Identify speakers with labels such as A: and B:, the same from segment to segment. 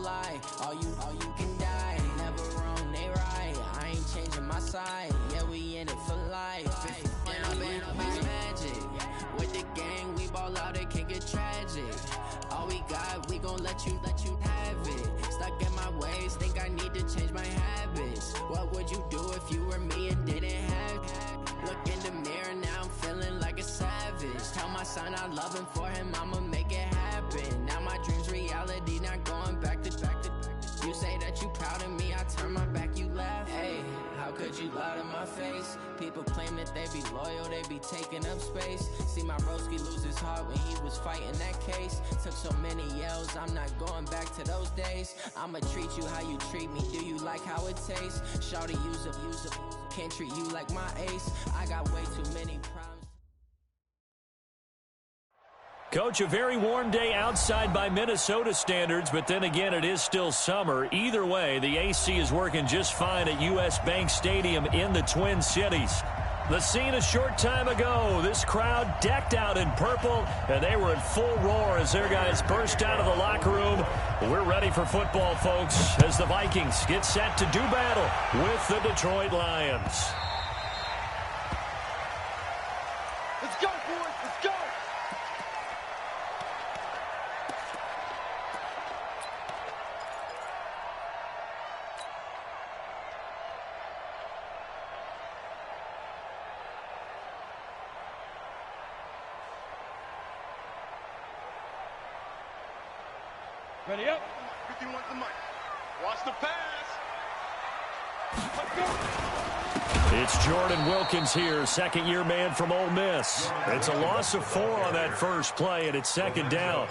A: lie. All you can die. Never wrong, they right. I ain't changing my side. Yeah, we in it for life. If it down, man, I'll be magic. With the gang, we ball out, it can get tragic. All we got, we gon' let you have it. Stuck in my ways, think I need to change my habits. What would you do if you were me and didn't have it? Look in the mirror, now I'm feeling like a savage. Tell my son I love him, for him I'ma make it happen. Now my dream's reality, not going back to. You say that you proud of me, I turn my back, you laugh. Hey, how could you lie to my face? People claim that they be loyal, they be taking up space. See my broski lose his heart when he was fighting that case. Took so many yells, I'm not going back to those days. I'ma treat you how you treat me, do you like how it tastes? Shawty, use up, can't treat you like my ace. I got way too many problems.
B: Coach, a very warm day outside by Minnesota standards, but then again, it is still summer. Either way, the AC is working just fine at U.S. Bank Stadium in the Twin Cities. The scene a short time ago, this crowd decked out in purple, and they were in full roar as their guys burst out of the locker room. We're ready for football, folks, as the Vikings get set to do battle with the Detroit Lions.
C: Let's go, boys, let's go! Ready up. 51 the mic. Watch the pass. Let's go.
B: It's Jordan Wilkins here, second-year man from Ole Miss. It's a loss of 4 on that first play, and it's second down.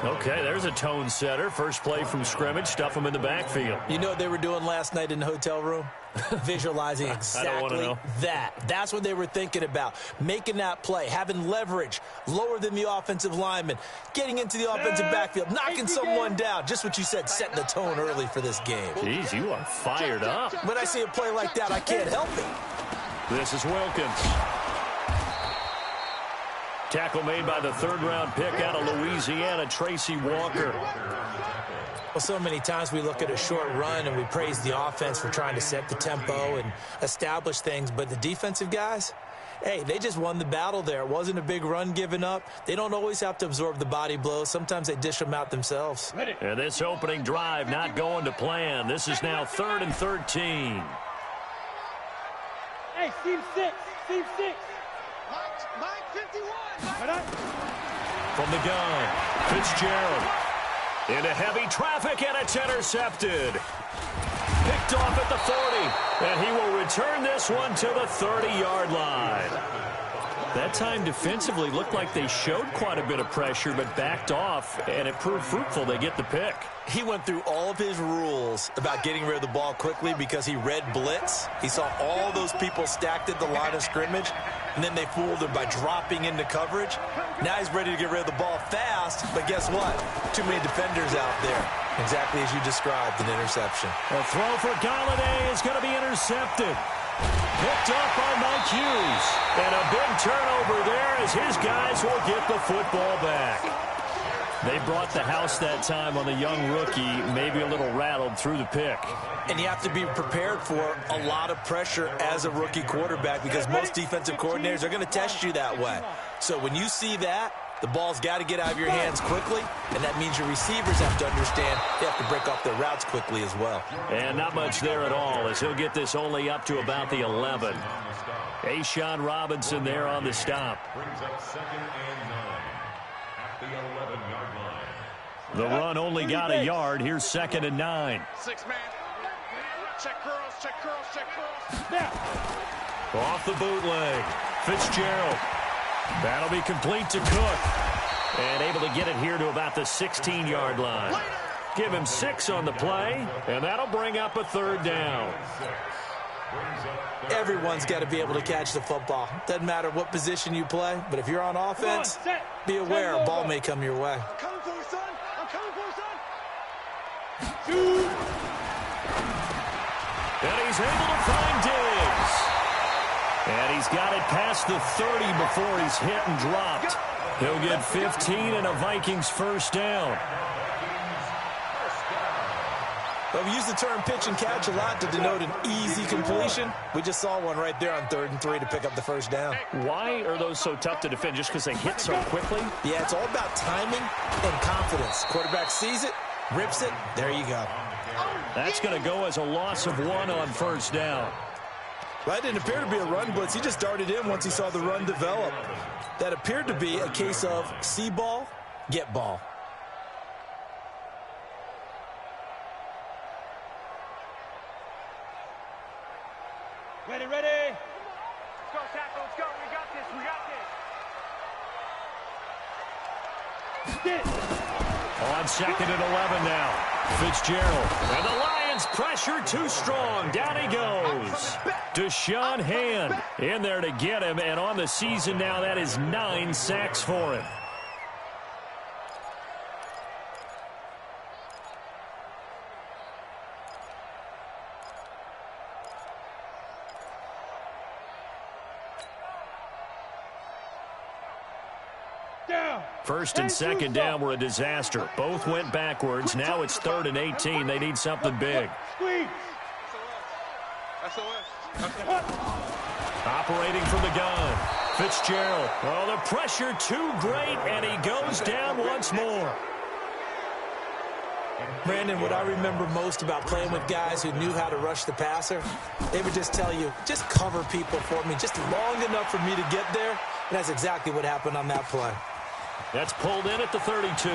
B: Okay, there's a tone setter. First play from scrimmage, stuff him in the backfield.
D: You know what they were doing last night in the hotel room? Visualizing exactly that. That's what they were thinking about. Making that play, having leverage, lower than the offensive lineman, getting into the offensive backfield, knocking someone down. Just what you said, setting the tone early for this game.
B: Jeez, you are fired up.
D: When I see a play like that, I can't help it.
B: This is Wilkins. Tackle made by the third-round pick out of Louisiana, Tracy Walker.
D: Well, so many times we look at a short run and we praise the offense for trying to set the tempo and establish things, but the defensive guys, hey, they just won the battle there. It wasn't a big run given up. They don't always have to absorb the body blows. Sometimes they dish them out themselves.
B: And this opening drive not going to plan. This is now 3rd and 13.
C: Hey, Steve 6. Mike 51.
B: From the gun, Fitzgerald. Into heavy traffic, and it's intercepted. Picked off at the 40, and he will return this one to the 30-yard line. That time defensively looked like they showed quite a bit of pressure, but backed off, and it proved fruitful. They get the pick.
D: He went through all of his rules about getting rid of the ball quickly because he read blitz. He saw all those people stacked at the line of scrimmage, and then they fooled him by dropping into coverage. Now he's ready to get rid of the ball fast, but guess what? Too many defenders out there. Exactly as you described, an interception.
B: A throw for Galladay is going to be intercepted. Picked up by Mike Hughes. And a big turnover there as his guys will get the football back. They brought the house that time on the young rookie, maybe a little rattled through the pick.
D: And you have to be prepared for a lot of pressure as a rookie quarterback because most defensive coordinators are going to test you that way. So when you see that, the ball's got to get out of your hands quickly, and that means your receivers have to understand they have to break off their routes quickly as well.
B: And not much there at all as he'll get this only up to about the 11. A'Shawn Robinson there on the stop. The run only got a yard. Here's 2nd and 9.
C: 6-man. Check curls. Now.
B: Off the bootleg. Fitzgerald. That'll be complete to Cook. And able to get it here to about the 16-yard line. Give him 6 on the play, and that'll bring up a 3rd down.
D: Everyone's got to be able to catch the football. Doesn't matter what position you play, but if you're on offense, be aware a ball may come your way.
C: I'm coming for you, son.
B: And he's able to find Diggs. And he's got it past the 30 before he's hit and dropped. He'll get 15 and a Vikings 1st down.
D: Well, we use the term pitch and catch a lot to denote an easy completion. We just saw one right there on 3rd and 3 to pick up the first down.
B: Why are those so tough to defend? Just because they hit so quickly?
D: Yeah, it's all about timing and confidence. Quarterback sees it, rips it, there you go.
B: That's going to go as a loss of 1 on 1st down.
D: Well, that didn't appear to be a run blitz. He just darted in once he saw the run develop. That appeared to be a case of see ball, get ball.
C: Ready, ready.
E: Let's go, tackle. Let's go. We got this. We got this.
B: On 2nd and 11 now. Fitzgerald. And the Lions pressure too strong. Down he goes. Deshaun Hand in there to get him. And on the season now, that is 9 sacks for him. First and 2nd down were a disaster. Both went backwards. Now it's 3rd and 18. They need something big. Operating from the gun. Fitzgerald. Oh, the pressure too great, and he goes down once more.
D: Brandon, what I remember most about playing with guys who knew how to rush the passer, they would just tell you, just cover people for me, just long enough for me to get there. And that's exactly what happened on that play.
B: That's pulled in at the 32.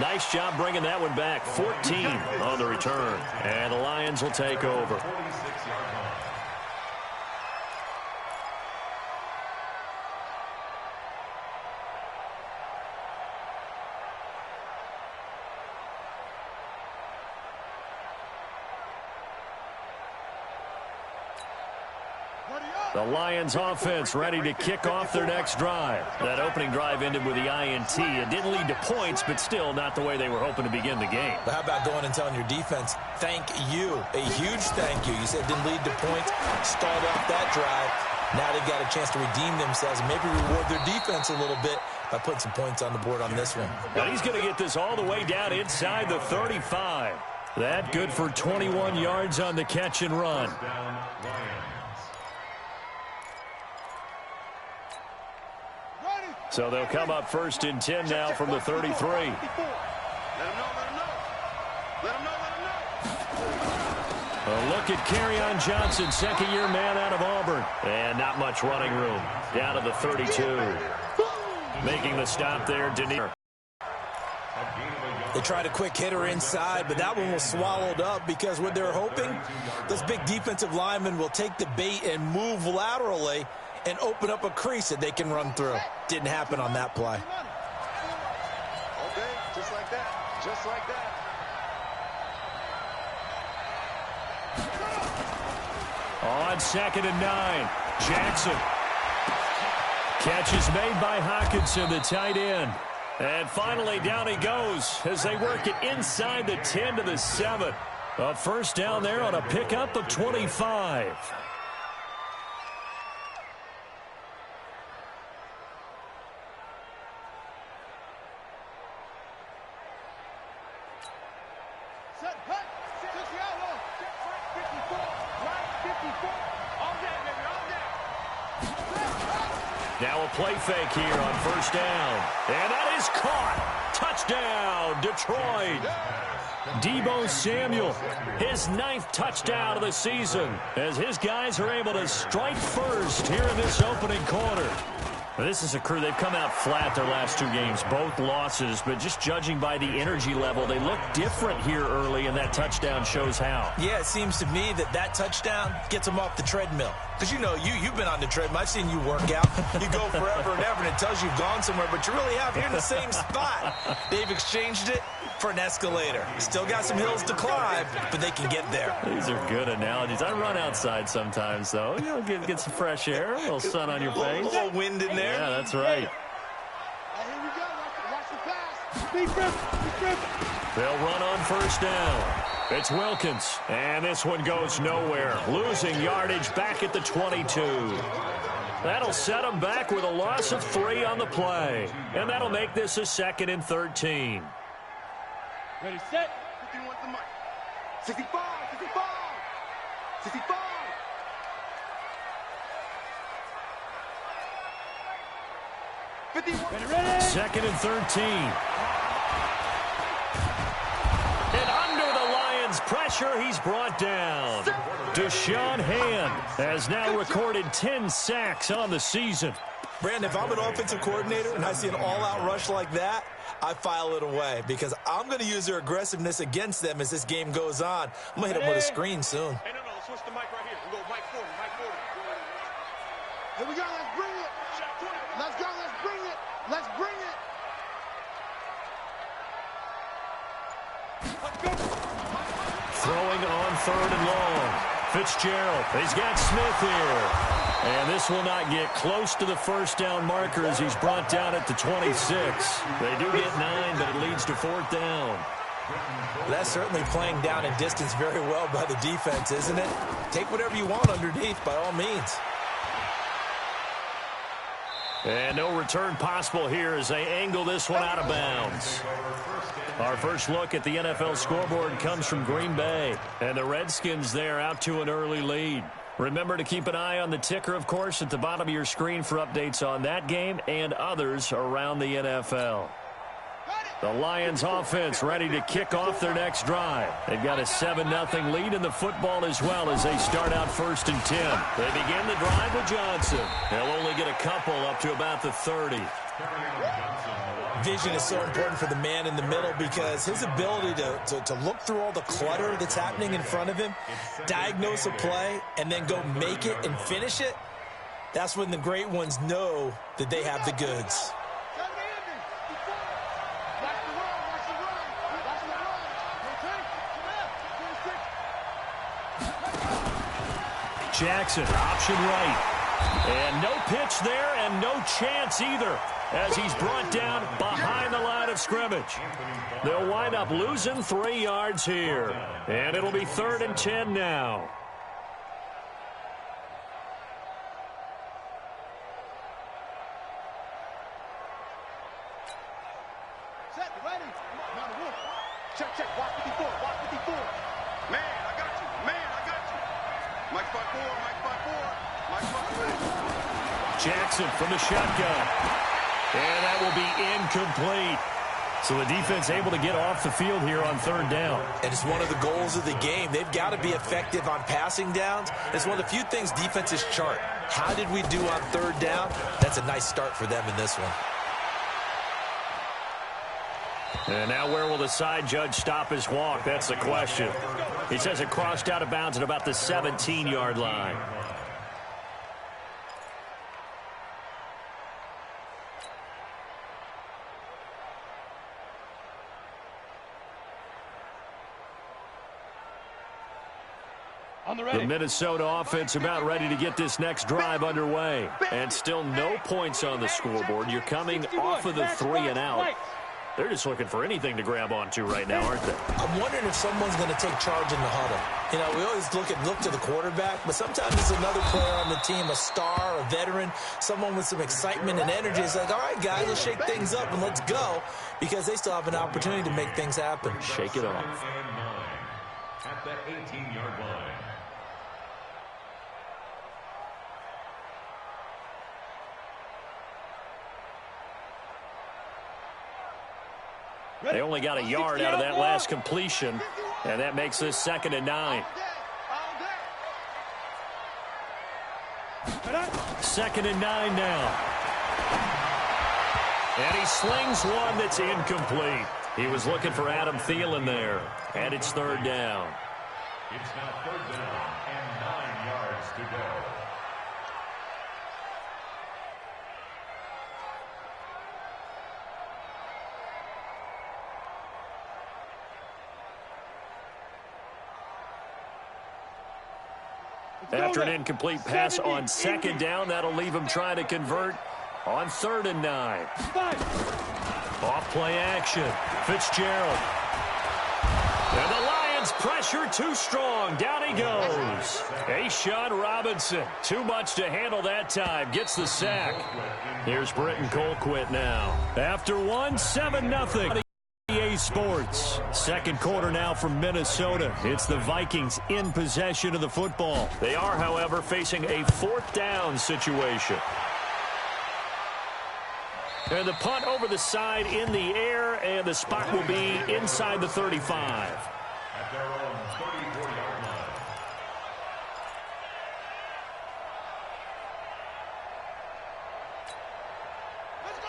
B: Nice job bringing that one back. 14 on the return. And the Lions will take over. The Lions offense ready to kick off their next drive. That opening drive ended with the INT. It didn't lead to points, but still not the way they were hoping to begin the game.
D: But how about going and telling your defense, thank you, a huge thank you. You said it didn't lead to points, stalled off that drive. Now they've got a chance to redeem themselves and maybe reward their defense a little bit by putting some points on the board on this one.
B: And he's going to get this all the way down inside the 35. That good for 21 yards on the catch and run. So they'll come up 1st and 10 now from the 33.
C: Let him know.
B: A look at Kerryon Johnson, 2nd-year man out of Auburn. And not much running room. Down to the 32. Making the stop there, Denier.
D: They tried a quick hitter inside, but that one was swallowed up because what they're hoping, those big defensive linemen will take the bait and move laterally and open up a crease that they can run through. Didn't happen on that play.
C: Okay, just like that. Just like that.
B: On 2nd and 9, Jackson. Catch is made by Hockenson, the tight end. And finally down he goes as they work it inside the 10 to the 7. A 1st down there on a pickup of 25. Now a play fake here on 1st down. And that is caught. Touchdown, Detroit. Deebo Samuel, his 9th touchdown of the season, as his guys are able to strike first here in this opening quarter. This is a crew, they've come out flat their last 2 games, both losses, but just judging by the energy level, they look different here early, and that touchdown shows how.
D: Yeah, it seems to me that touchdown gets them off the treadmill. Because, you know, you've been on the treadmill. I've seen you work out. You go forever and ever, and it tells you you've gone somewhere, but you really have. You're in the same spot. They've exchanged it for an escalator. Still got some hills to climb, but they can get there.
B: These are good analogies. I run outside sometimes, though. You know, get some fresh air, a little sun on your face.
D: A little wind in there.
B: Yeah, that's right.
C: Here we go. Watch the pass. Big rip.
B: They'll run on 1st down. It's Wilkins, and this one goes nowhere. Losing yardage back at the 22. That'll set them back with a loss of 3 on the play. And that'll make this a 2nd and 13.
C: Ready, set.
E: 51 to the mic. 65, 65, 65. 51.
C: Ready.
B: Second and 13. And under the Lions' pressure, he's brought down. Deshaun Hand has now recorded 10 sacks on the season.
D: Brandon, if I'm an offensive coordinator and I see an all-out rush like that, I file it away because I'm going to use their aggressiveness against them as this game goes on. I'm going to hit them with a screen soon.
E: Hey, no, switch the mic right here. We go mic 40, mic 40.
C: Here we go, let's bring it. Let's go, let's bring it. Let's bring it.
B: Throwing on third and long. Fitzgerald, he's got Smith here. And this will not get close to the first down marker as he's brought down at the 26. They do get 9, but it leads to fourth down.
D: That's certainly playing down and distance very well by the defense, isn't it? Take whatever you want underneath by all means.
B: And no return possible here as they angle this one out of bounds. Our first look at the NFL scoreboard comes from Green Bay. And the Redskins there out to an early lead. Remember to keep an eye on the ticker, of course, at the bottom of your screen for updates on that game and others around the NFL. The Lions offense ready to kick off their next drive. They've got a 7-0 lead in the football as well as they start out 1st and 10. They begin the drive with Johnson. They'll only get a couple up to about the 30.
D: Vision is so important for the man in the middle because his ability to look through all the clutter that's happening in front of him, diagnose a play, and then go make it and finish it, that's when the great ones know that they have the goods.
B: Jackson, option right. And no pitch there and no chance either as he's brought down behind the line of scrimmage. They'll wind up losing 3 yards here. And it'll be 3rd and 10 now.
C: Set, ready. Now the wolf.
E: Check, watch 54, watch 54. Man, I got you. Mike 5-4, Mike 5-4, Mike 5-4.
B: Jackson from the shotgun. And that will be incomplete. So the defense able to get off the field here on 3rd down.
D: And it's one of the goals of the game. They've got to be effective on passing downs. It's one of the few things defenses chart. How did we do on 3rd down? That's a nice start for them in this one.
B: And now where will the side judge stop his walk? That's the question. He says it crossed out of bounds at about the 17-yard line. The Minnesota offense about ready to get this next drive underway. And still no points on the scoreboard. You're coming off of the 3 and out. They're just looking for anything to grab onto right now, aren't they?
D: I'm wondering if someone's going to take charge in the huddle. You know, we always look to the quarterback, but sometimes it's another player on the team, a star, a veteran, someone with some excitement and energy. It's like, all right, guys, let's shake things up and let's go, because they still have an opportunity to make things happen.
B: Shake it off.
F: At the 18-yard line.
B: They only got a yard out of that last completion, and that makes this 2nd and 9. 2nd and 9 now. And he slings one that's incomplete. He was looking for Adam Thielen there, and it's 3rd down.
F: It's now 3rd down and 9 yards to go.
B: After an incomplete pass on 2nd down, that'll leave him trying to convert on 3rd and 9. Off play action. Fitzgerald. And the Lions pressure too strong. Down he goes. A'Shawn Robinson. Too much to handle that time. Gets the sack. Here's Britton Colquitt now. After one, 7-0. BB Sports. Second quarter now from Minnesota. It's the Vikings in possession of the football. They are, however, facing a fourth down situation. And the punt over the side in the air, and the spot will be inside the 35.
F: At their own 34-yard line.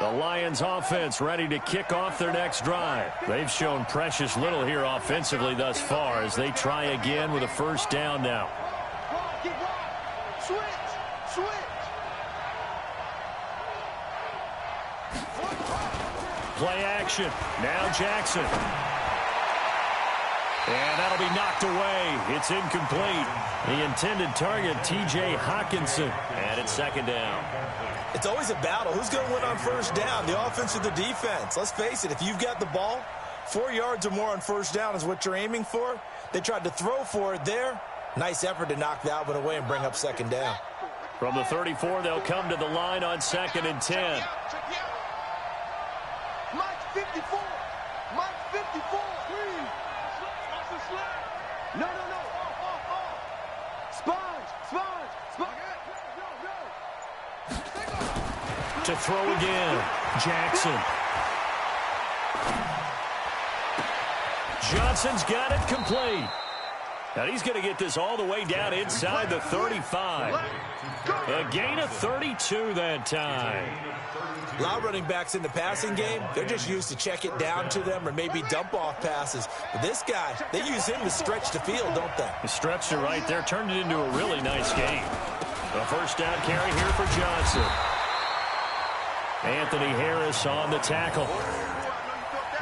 B: The Lions offense ready to kick off their next drive. They've shown precious little here offensively thus far as they try again with a first down now. Play action. Now Jackson. And that'll be knocked away. It's incomplete. The intended target, T.J. Hockenson. And it's second down.
D: It's always a battle. Who's going to win on first down, the offense or the defense? Let's face it, if you've got the ball, 4 yards or more on first down is what you're aiming for. They tried to throw for it there. Nice effort to knock that one away and bring up second down.
B: From the 34, they'll come to the line on 2nd and 10.
C: Mike 54. Mike 54. Please. No. Sponge.
B: To throw again. Jackson. Johnson's got it complete. Now he's going to get this all the way down inside the 35. A gain of 32 that time.
D: A lot of running backs in the passing game, they're just used to check it down to them or maybe dump off passes. But this guy, they use him to stretch the field, don't they?
B: The stretch it right there turned it into a really nice game. A first down carry here for Johnson. Anthony Harris on the tackle.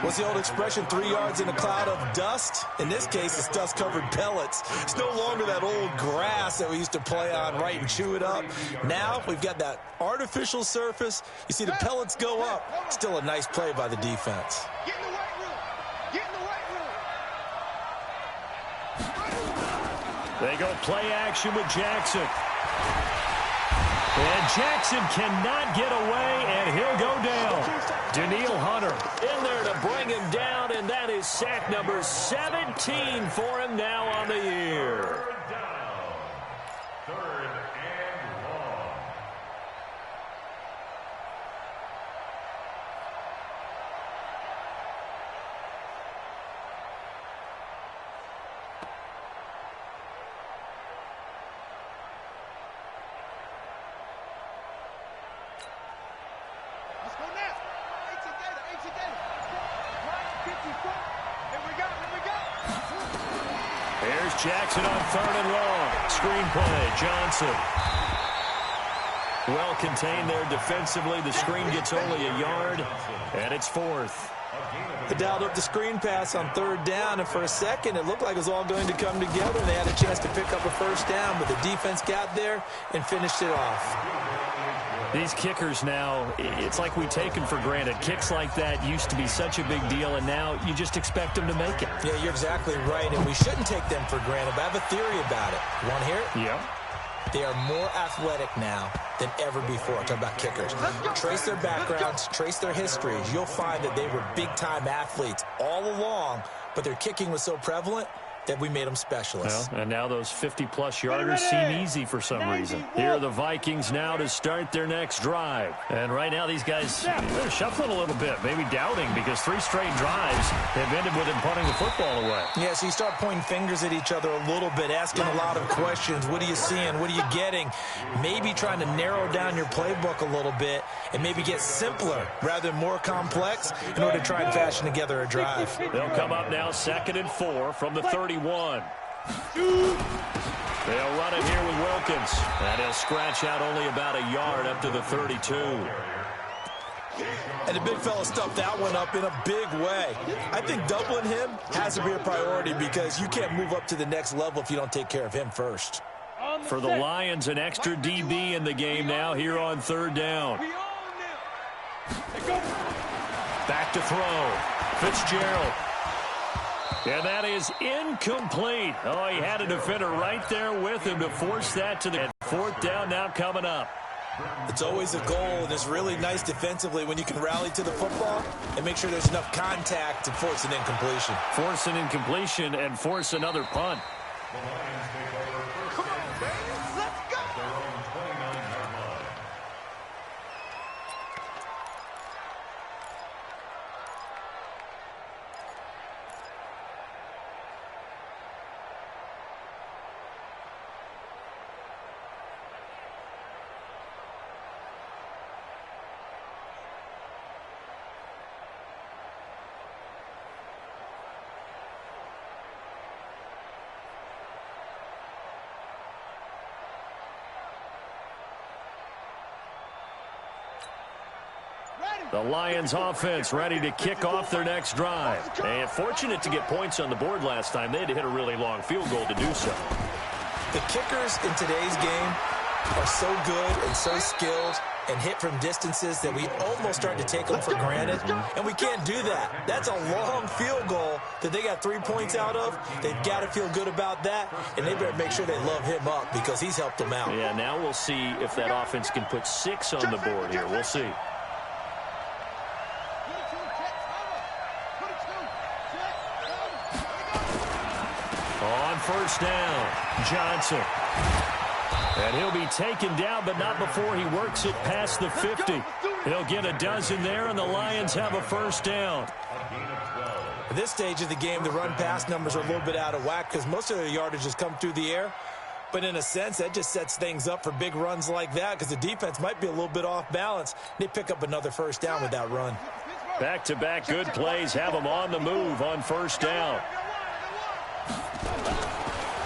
D: What's the old expression, 3 yards in a cloud of dust? In this case, it's dust-covered pellets. It's no longer that old grass that we used to play on, right, and chew it up. Now we've got that artificial surface. You see the pellets go up. Still a nice play by the defense.
C: Get in the weight room. Get in the weight room.
B: They go play action with Jackson. And Jackson cannot get away, and he'll go down. Danielle Hunter in there to bring him down, and that is sack number 17 for him now on the year.
F: Third down. Third and long.
C: Let's go now. AT Data. Mike 54. Here we go.
B: There's Jackson on 3rd and long. Screenplay, Johnson. Well contained there defensively. The screen gets only a yard, and it's 4th.
D: They dialed up the screen pass on 3rd down, and for a second it looked like it was all going to come together. They had a chance to pick up a first down, but the defense got there and finished it off.
B: These kickers now, it's like we take them for granted. Kicks like that used to be such a big deal, and now you just expect them to make it.
D: Yeah, you're exactly right, and we shouldn't take them for granted, but I have a theory about it. You want to hear it?
B: Yep.
D: They are more athletic now than ever before. Talk about kickers. Trace their backgrounds, trace their histories. You'll find that they were big-time athletes all along, but their kicking was so prevalent that we made them specialists.
B: Well, and now those 50-plus yarders seem easy for some reason. Here are the Vikings now to start their next drive. And right now these guys, they're shuffling a little bit, maybe doubting, because 3 straight drives have ended with them punting the football away.
D: Yeah, so you start pointing fingers at each other a little bit, asking a lot of questions. What are you seeing? What are you getting? Maybe trying to narrow down your playbook a little bit and maybe get simpler rather than more complex in order to try and fashion together a drive.
B: They'll come up now 2nd and 4 from the 31. They'll run it here with Wilkins. And he'll scratch out only about a yard up to the 32.
D: And the big fella stuffed that one up in a big way. I think doubling him has to be a priority because you can't move up to the next level if you don't take care of him first.
B: For the Lions, an extra DB in the game now here on 3rd down. Back to throw. Fitzgerald. And that is incomplete. Oh, he had a defender right there with him to force that to the 4th down now coming up.
D: It's always a goal, and it's really nice defensively when you can rally to the football and make sure there's enough contact to force an incompletion.
B: Force an incompletion and force another punt.
C: Come on, baby. Let's go.
B: The Lions offense ready to kick off their next drive. And fortunate to get points on the board last time. They had to hit a really long field goal to do so.
D: The kickers in today's game are so good and so skilled and hit from distances that we almost start to take them for granted. And we can't do that. That's a long field goal that they got 3 points out of. They've got to feel good about that. And they better make sure they love him up because he's helped them out.
B: Yeah, now we'll see if that offense can put 6 on the board here. We'll see. On first down, Johnson. And he'll be taken down, but not before he works it past the 50. He'll get a dozen there, and the Lions have a first down.
D: At this stage of the game, the run-pass numbers are a little bit out of whack because most of their yardage has come through the air. But in a sense, that just sets things up for big runs like that because the defense might be a little bit off balance. They pick up another first down with that run.
B: Back-to-back good plays have them on the move on first down.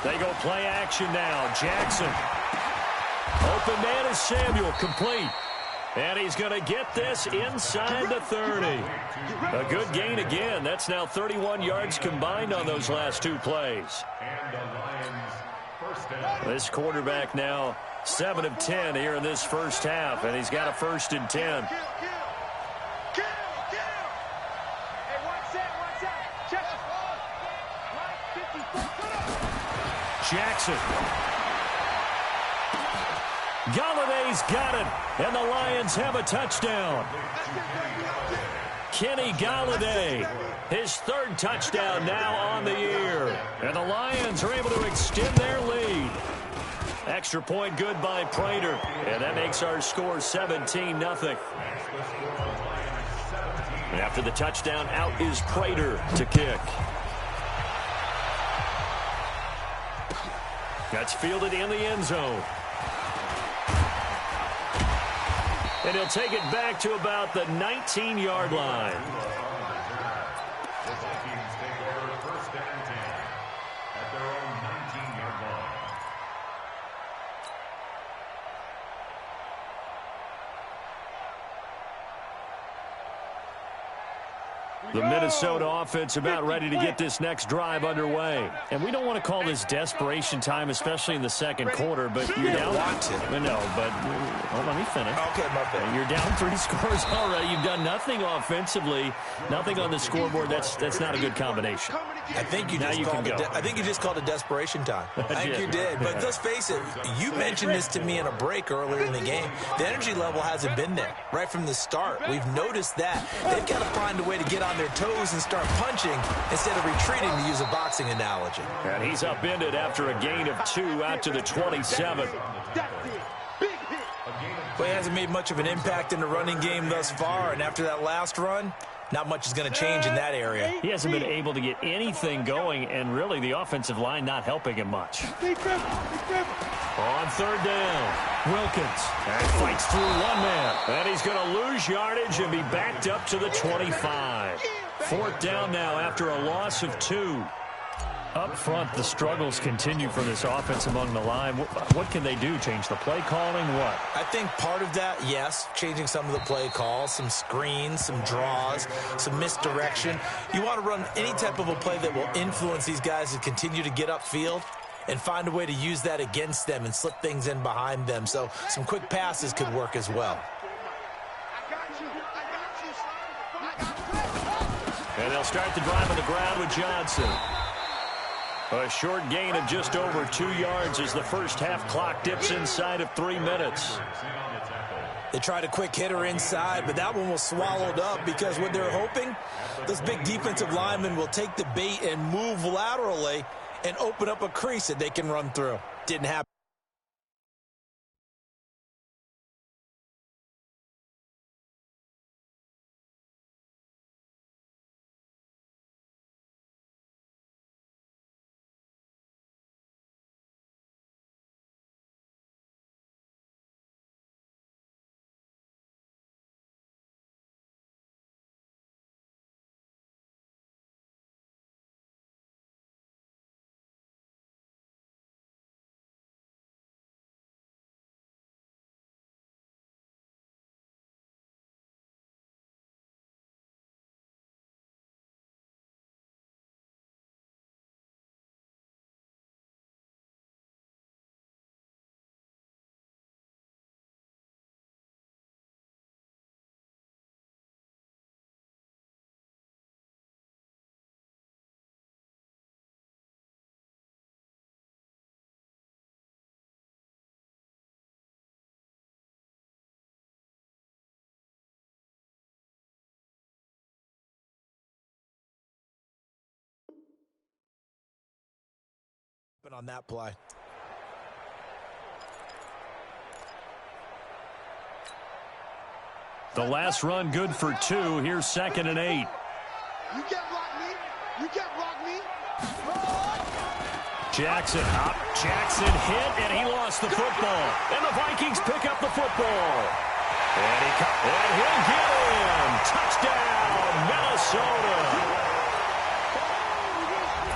B: They go play action now. Jackson. Open man is Samuel, complete. And he's going to get this inside the 30. A good gain again. That's now 31 yards combined on those last 2 plays. This quarterback now 7 of 10 here in this first half, and he's got a 1st and 10. Jackson. Galladay's got it, and the Lions have a touchdown. Kenny Galladay, his 3rd touchdown now on the year. And the Lions are able to extend their lead. Extra point good by Prater, and that makes our score 17-0. And after the touchdown, out is Prater to kick. That's fielded in the end zone. And he'll take it back to about the 19-yard line.
F: The Vikings take over 1st and 10 at their own 19-yard line.
B: The Minnesota offense about ready to get this next drive underway. And we don't want to call this desperation time, especially in the second quarter, but you're down. No, but let me finish.
D: Okay, my bad.
B: You're down 3 scores already. You've done nothing offensively, nothing on the scoreboard. That's not a good combination.
D: I think you just called it desperation time. I think you did. But let's face it, you mentioned this to me in a break earlier in the game. The energy level hasn't been there right from the start. We've noticed that. They've got to find a way to get on their toes and start punching instead of retreating, to use a boxing analogy.
B: And he's upended after a gain of 2 out to the 27.
D: But he hasn't made much of an impact in the running game thus far, and after that last run, not much is going to change in that area.
B: He hasn't been able to get anything going, and really the offensive line not helping him much. On 3rd down, Wilkins. And fights through 1 man. And he's going to lose yardage and be backed up to the 25. 4th down now after a loss of 2. Up front, the struggles continue for this offense among the line. What can they do? Change the play calling? What?
D: I think part of that, yes, changing some of the play calls, some screens, some draws, some misdirection. You want to run any type of a play that will influence these guys to continue to get upfield and find a way to use that against them and slip things in behind them. So some quick passes could work as well.
B: And they'll start the drive on the ground with Johnson. A short gain of just over 2 yards as the first half clock dips inside of 3 minutes.
D: They tried a quick hitter inside, but that one was swallowed up because what they're hoping, those big defensive linemen will take the bait and move laterally and open up a crease that they can run through. Didn't happen. On that play.
B: The last run good for 2. Here's 2nd and 8.
C: You can't block me. You can't block me.
B: Jackson up. Jackson hit, and he lost the football. And the Vikings pick up the football. And he'll get in. Touchdown, Minnesota.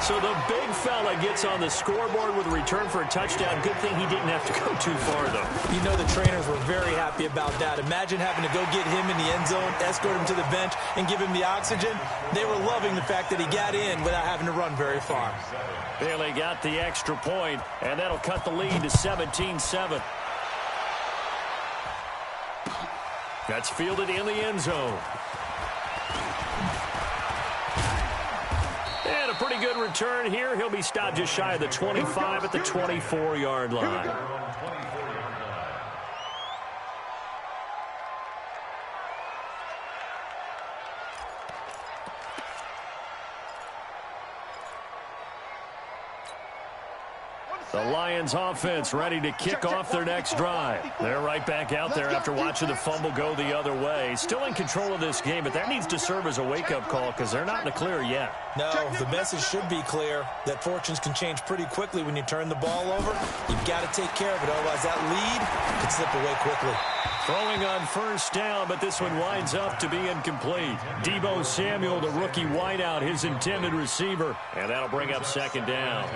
B: So the big fella gets on the scoreboard with a return for a touchdown. Good thing he didn't have to go too far, though.
D: You know the trainers were very happy about that. Imagine having to go get him in the end zone, escort him to the bench, and give him the oxygen. They were loving the fact that he got in without having to run very far.
B: Bailey got the extra point, and that'll cut the lead to 17-7. That's fielded in the end zone. And a pretty good return here. He'll be stopped just shy of the 25 at the 24-yard line. The Lions offense ready to kick off their next drive. They're right back out there after watching the fumble go the other way. Still in control of this game, but that needs to serve as a wake-up call because they're not in the clear yet.
D: No, the message should be clear that fortunes can change pretty quickly when you turn the ball over. You've got to take care of it, otherwise that lead could slip away quickly.
B: Throwing on first down, but this one winds up to be incomplete. Deebo Samuel, the rookie wideout, his intended receiver, and that'll bring up 2nd down.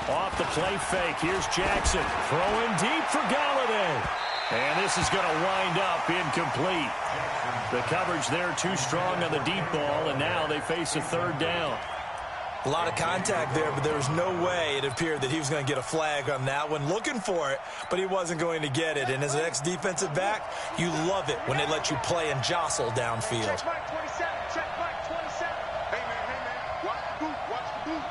B: Off the play fake, here's Jackson. Throwing deep for Galladay. And this is going to wind up incomplete. The coverage there too strong on the deep ball, and now they face a 3rd down.
D: A lot of contact there, but there was no way it appeared that he was going to get a flag on that one. Looking for it, but he wasn't going to get it. And as an ex-defensive back, you love it when they let you play and jostle downfield.
E: Check Mike 27. Check Mike 27. Hey, man. Watch the boot. Watch the boot.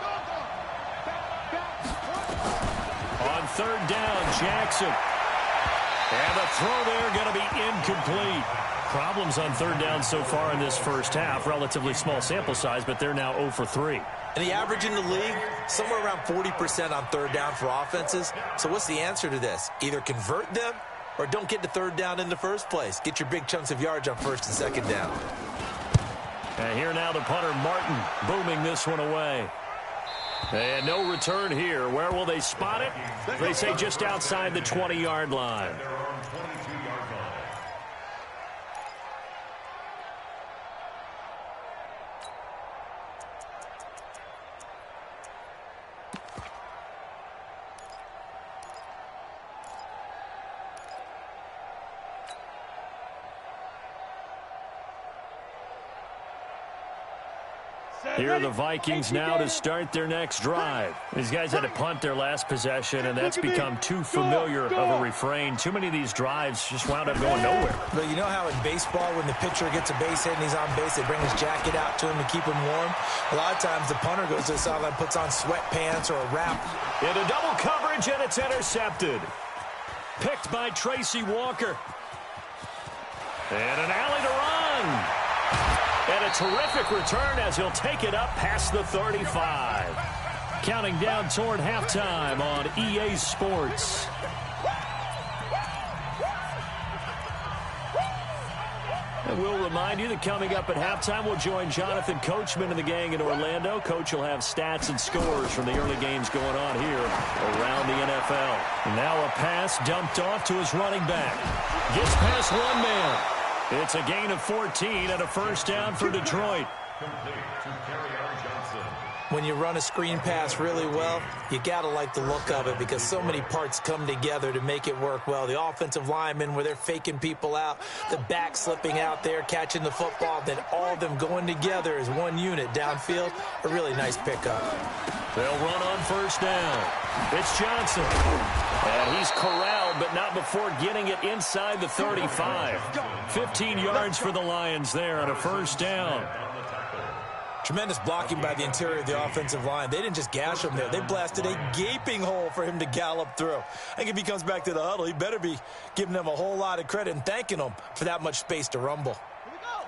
B: On 3rd down, Jackson. And the throw there going to be incomplete. Problems on 3rd down so far in this first half. Relatively small sample size, but they're now 0 for 3.
D: And the average in the league, somewhere around 40% on 3rd down for offenses. So what's the answer to this? Either convert them or don't get to 3rd down in the first place. Get your big chunks of yards on 1st and 2nd down.
B: And here now the punter, Martin, booming this one away. And no return here. Where will they spot it? They say just outside the 20-yard line. Here are the Vikings now to start their next drive. These guys had to punt their last possession, and that's become too familiar of a refrain. Too many of these drives just wound up going nowhere.
D: But you know how in baseball, when the pitcher gets a base hit and he's on base, they bring his jacket out to him to keep him warm? A lot of times the punter goes to the sideline, puts on sweatpants or a wrap.
B: Into double coverage, and it's intercepted. Picked by Tracy Walker. And an alley to run. And a terrific return as he'll take it up past the 35. Counting down toward halftime on EA Sports. And we'll remind you that coming up at halftime, we'll join Jonathan Coachman and the gang in Orlando. Coach will have stats and scores from the early games going on here around the NFL. And now a pass dumped off to his running back. Gets past one man. It's a gain of 14 and a first down for Detroit.
D: When you run a screen pass really well, you got to like the look of it because so many parts come together to make it work well. The offensive linemen, where they're faking people out, the back slipping out there, catching the football, then all of them going together as one unit downfield. A really nice pickup.
B: They'll run on first down. It's Johnson. And he's corralled, but not before getting it inside the 35. 15 yards for the Lions there on a first down.
D: Tremendous blocking by the interior of the offensive line. They didn't just gash him there. They blasted a gaping hole for him to gallop through. I think if he comes back to the huddle, he better be giving them a whole lot of credit and thanking them for that much space to rumble.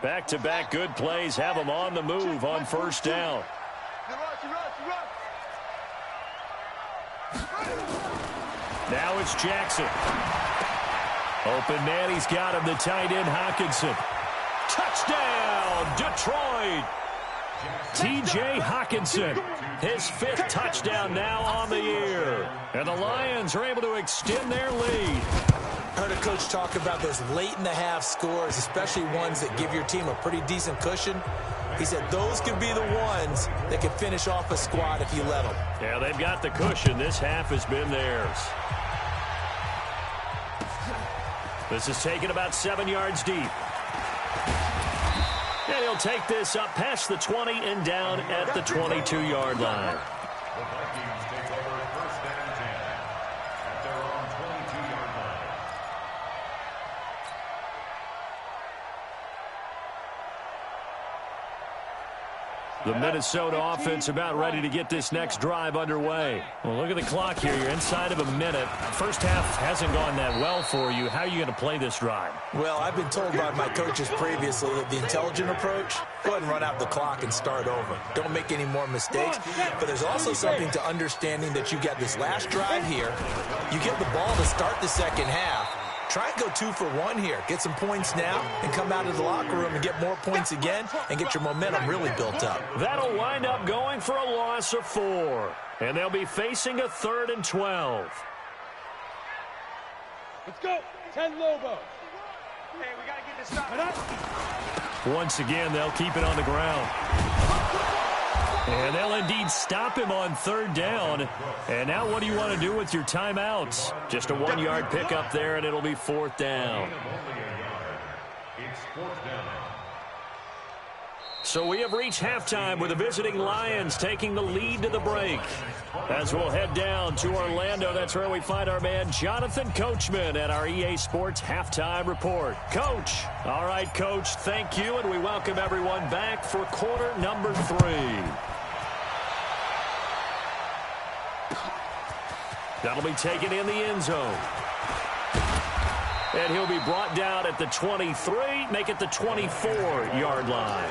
B: Back-to-back good plays have him on the move on first down. Now it's Jackson. Open man, he's got him, the tight end Hockenson. Touchdown, Detroit! T.J. Hockenson, his 5th touchdown now on the year. And the Lions are able to extend their lead.
D: Heard a coach talk about those late-in-the-half scores, especially ones that give your team a pretty decent cushion. He said those could be the ones that could finish off a squad if you let them.
B: Yeah, they've got the cushion. This half has been theirs. This is taken about 7 yards deep. And he'll take this up past the 20 and down at the 22-yard line.
F: The Vikings take over first and 10 at their own 22-yard line.
B: The Minnesota offense about ready to get this next drive underway. Well, look at the clock here. You're inside of a minute. First half hasn't gone that well for you. How are you going to play this drive?
D: Well, I've been told by my coaches previously that the intelligent approach, go ahead and run out the clock and start over. Don't make any more mistakes. But there's also something to understanding that you got this last drive here. You get the ball to start the second half. Try and go 2 for 1 here. Get some points now and come out of the locker room and get more points again and get your momentum really built up.
B: That'll wind up going for a loss of 4. And they'll be facing a 3rd and 12.
C: Let's go. 10 Lobo.
E: Hey, we got to get this stopped.
B: Once again, they'll keep it on the ground. And they'll indeed stop him on 3rd down. And now what do you want to do with your timeouts? Just a 1-yard pickup there, and it'll be 4th down.
F: It's 4th down.
B: So we have reached halftime with the visiting Lions taking the lead to the break. As we'll head down to Orlando, that's where we find our man Jonathan Coachman at our EA Sports Halftime Report. Coach. All right, Coach, thank you, and we welcome everyone back for quarter number 3. That'll be taken in the end zone. And he'll be brought down at the 23, make it the 24-yard line.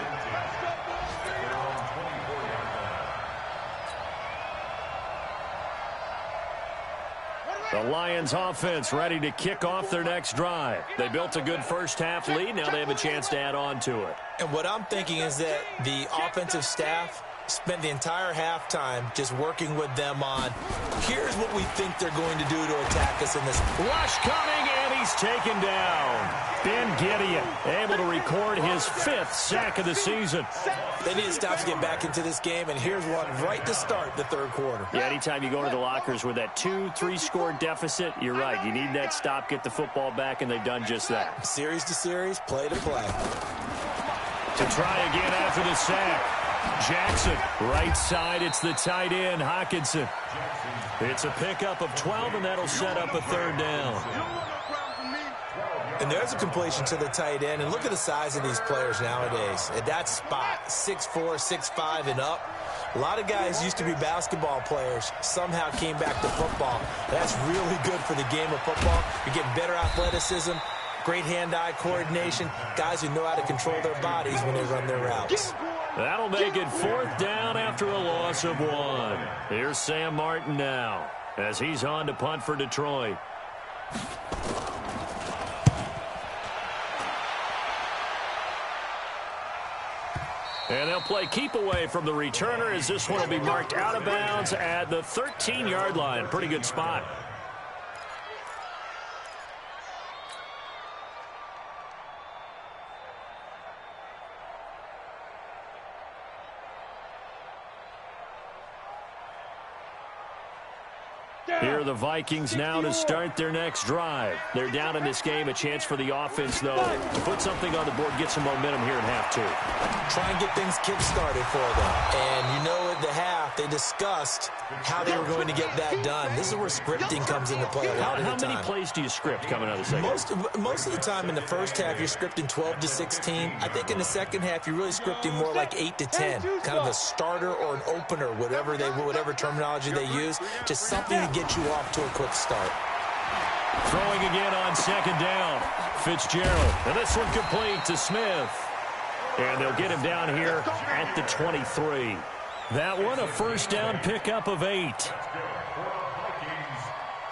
B: The Lions offense ready to kick off their next drive. They built a good first half lead. Now they have a chance to add on to it.
D: And what I'm thinking is that the offensive staff spent the entire halftime just working with them on, here's what we think they're going to do to attack us in this.
B: Rush coming, and he's taken down. Ben Gideon able to record his 5th sack of the season.
D: They need to stop to get back into this game, and here's one right to start the 3rd quarter.
B: Yeah, anytime you go into the lockers with that 2-3 score deficit, you're right. You need that stop, get the football back, and they've done just that.
D: Series to series, play to play.
B: To try again after the sack. Jackson, right side, it's the tight end, Hockenson. It's a pickup of 12, and that'll set up a 3rd down.
D: And there's a completion to the tight end. And look at the size of these players nowadays. At that spot, 6'4", 6'5", and up. A lot of guys used to be basketball players, somehow came back to football. That's really good for the game of football. You're getting better athleticism, great hand-eye coordination, guys who know how to control their bodies when they run their routes.
B: That'll make it 4th down after a loss of 1. Here's Sam Martin now as he's on to punt for Detroit. And they'll play keep away from the returner as this one will be marked out of bounds at the 13-yard line. Pretty good spot. Here are the Vikings now to start their next drive. They're down in this game. A chance for the offense, though, to put something on the board, get some momentum here in half 2.
D: Try and get things kick-started for them. And you know at the half, they discussed how they were going to get that done. This is where scripting comes into play a lot of the time.
B: How many plays do you script coming out of the second?
D: Most of the time in the first half, you're scripting 12 to 16. I think in the second half, you're really scripting more like 8 to 10. Kind of a starter or an opener, whatever terminology they use. Just something to get you off to a quick start.
B: Throwing again on 2nd down. Fitzgerald. And this one complete to Smith. And they'll get him down here at the 23. That one a 1st down pickup of 8.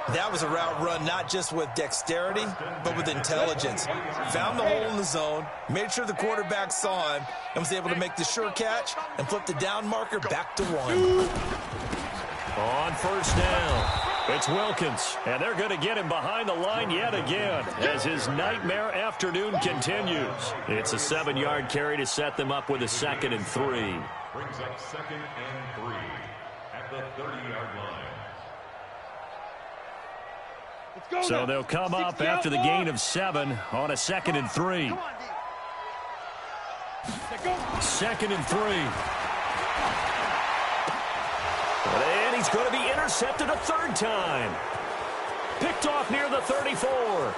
D: That was a route run not just with dexterity, but with intelligence. Found the hole in the zone, made sure the quarterback saw him, and was able to make the sure catch and flip the down marker back to 1.
B: On 1st down, it's Wilkins, and they're going to get him behind the line yet again as his nightmare afternoon continues. It's a 7-yard carry to set them up with a 2nd and 3.
F: Brings up 2nd and 3 at the 30-yard line.
B: So they'll come up after the gain of 7 on a 2nd and 3. 2nd and 3. And he's going to be intercepted a 3rd time. Picked off near the 34.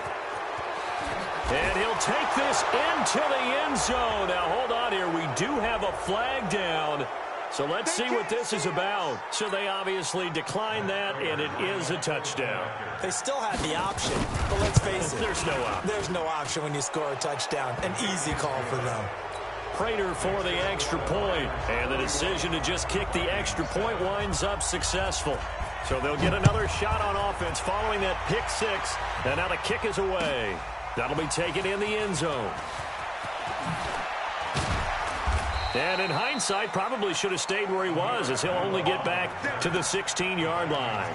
B: And he'll take this into the end zone. Now, hold on here. We do have a flag down. So let's see what this is about. So they obviously declined that, and it is a touchdown.
D: They still had the option, but let's face it.
B: There's no option.
D: There's no option when you score a touchdown. An easy call for them.
B: Prater for the extra point, and the decision to just kick the extra point winds up successful. So they'll get another shot on offense following that pick 6, and now the kick is away. That'll be taken in the end zone. And in hindsight, probably should have stayed where he was, as he'll only get back to the 16-yard line.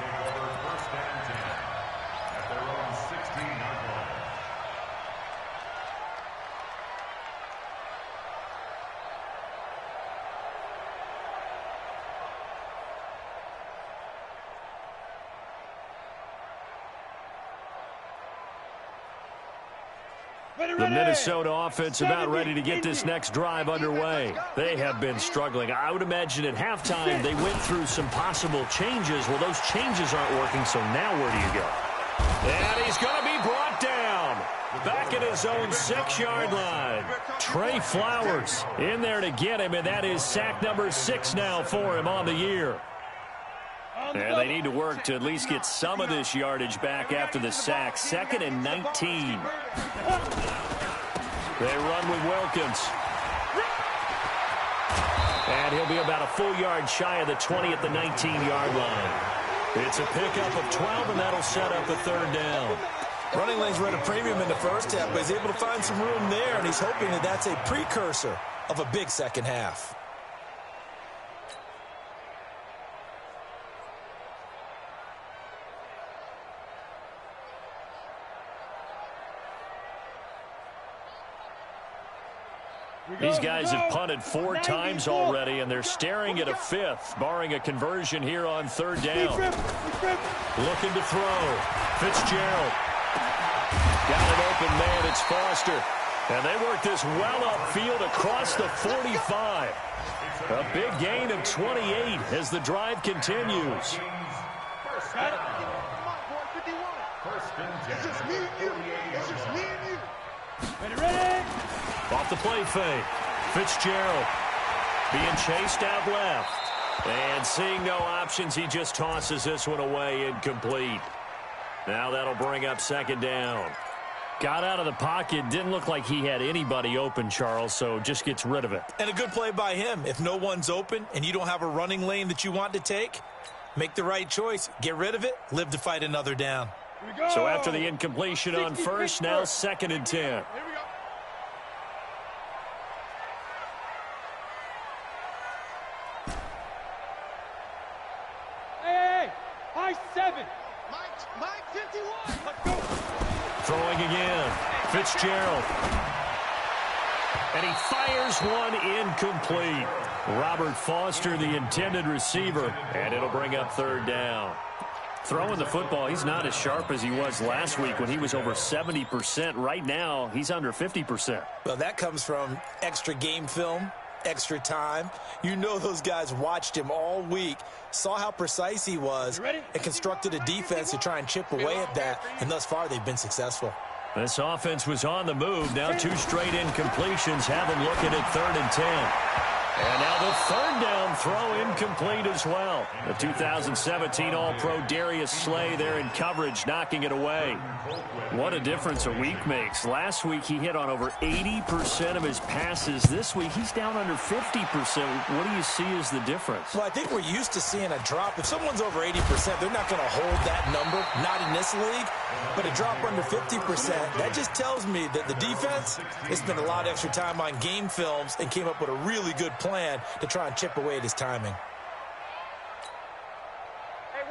B: The Minnesota offense about ready to get this next drive underway. They have been struggling. I would imagine at halftime they went through some possible changes. Well, those changes aren't working, so now where do you go? And he's going to be brought down. Back at his own 6-yard line. Trey Flowers in there to get him, and that is sack number 6 now for him on the year. And they need to work to at least get some of this yardage back after the sack. 2nd and 19. They run with Wilkins. And he'll be about a full yard shy of the 20 at the 19-yard line. It's a pickup of 12, and that'll set up a 3rd down.
D: Running lanes were at a premium in the first half, but he's able to find some room there, and he's hoping that that's a precursor of a big second half.
B: These guys have punted 4 times already, and they're staring at a 5th, barring a conversion here on 3rd down. Looking to throw. Fitzgerald. Got an open man. It's Foster. And they work this well upfield across the 45. A big gain of 28 as the drive continues.
F: First
C: Come
F: down.
C: on, boy, 51.
F: First and 10.
C: It's just me and you. It's just me and you.
B: Off the play fake. Fitzgerald being chased out left. And seeing no options, he just tosses this one away, incomplete. Now that'll bring up second down. Got out of the pocket. Didn't look like he had anybody open, Charles, so just gets rid of it.
D: And a good play by him. If no one's open and you don't have a running lane that you want to take, make the right choice. Get rid of it. Live to fight another down.
B: So after the incompletion on first, now second and 10.
C: Here we go.
G: Hey, high 7.
C: Mike 51.
G: Let's go.
B: Throwing again. Fitzgerald. And he fires one incomplete. Robert Foster, the intended receiver, and it'll bring up third down. Throwing the football, he's not as sharp as he was last week when he was over 70%. Right now, he's under 50%.
D: Well, that comes from extra game film, extra time. You know those guys watched him all week, saw how precise he was, and constructed a defense to try and chip away at that, and thus far they've been successful.
B: This offense was on the move. Now 2 straight incompletions have him looking at third and 10. And now the third down throw incomplete as well. The 2017 All-Pro Darius Slay there in coverage, knocking it away. What a difference a week makes. Last week he hit on over 80% of his passes. This week he's down under 50%. What do you see as the difference?
D: Well, I think we're used to seeing a drop. If someone's over 80%, they're not going to hold that number, not in this league. But a drop under 50%, that just tells me that the defense has spent a lot of extra time on game films and came up with a really good plan to try and chip away at his timing.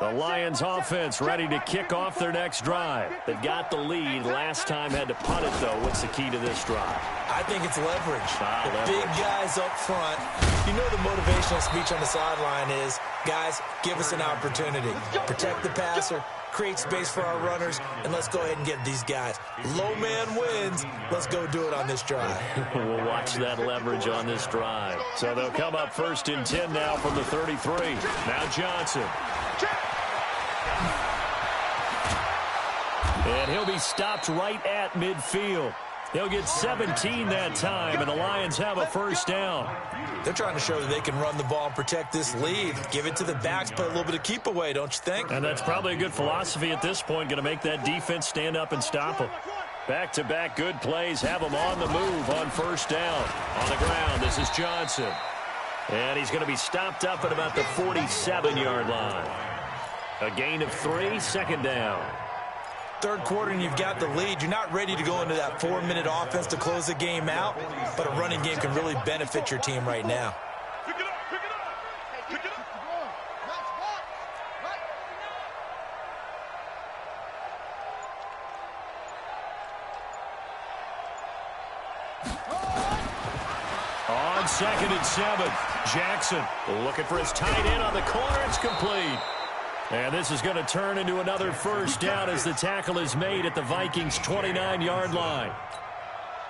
B: The Lions offense ready to kick off their next drive. They've got the lead. Last time had to punt it, though. What's the key to this drive?
D: I think it's leverage. The
B: leverage.
D: big guys up front. You know the motivational speech on the sideline is, guys, give us an opportunity. Protect the passer, create space for our runners, and let's go ahead and get these guys. Low man wins. Let's go do it on this drive.
B: We'll watch that leverage on this drive. So they'll come up first and 10 now from the 33. Now Johnson. And he'll be stopped right at midfield. He'll get 17 that time, and the Lions have a first down.
D: They're trying to show that they can run the ball and protect this lead. Give it to the backs, play a little bit of keep away, don't you think?
B: And that's probably a good philosophy at this point, going to make that defense stand up and stop them. Back-to-back good plays have them on the move on first down. On the ground, this is Johnson. And he's going to be stopped up at about the 47-yard line. A gain of 3, second down.
D: Third quarter and you've got the lead. You're not ready to go into that 4-minute offense to close the game out, but a running game can really benefit your team right now.
E: Pick it up, pick it up. Pick it up.
B: On second and 7, Jackson looking for his tight end on the corner. It's complete. And this is going to turn into another first down as the tackle is made at the Vikings' 29-yard line.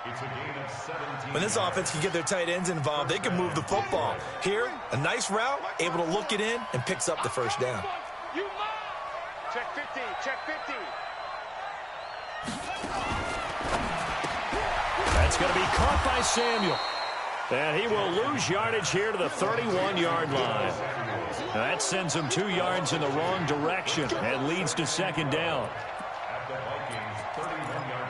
F: It's a gain of 17.
D: When this offense can get their tight ends involved, they can move the football. Here, a nice route, able to look it in, and picks up the first down.
C: Check 50. Check 50.
B: That's going to be caught by Samuel. And he will lose yardage here to the 31-yard line. Now that sends him 2 yards in the wrong direction and leads to second down.
F: At the Vikings' 31-yard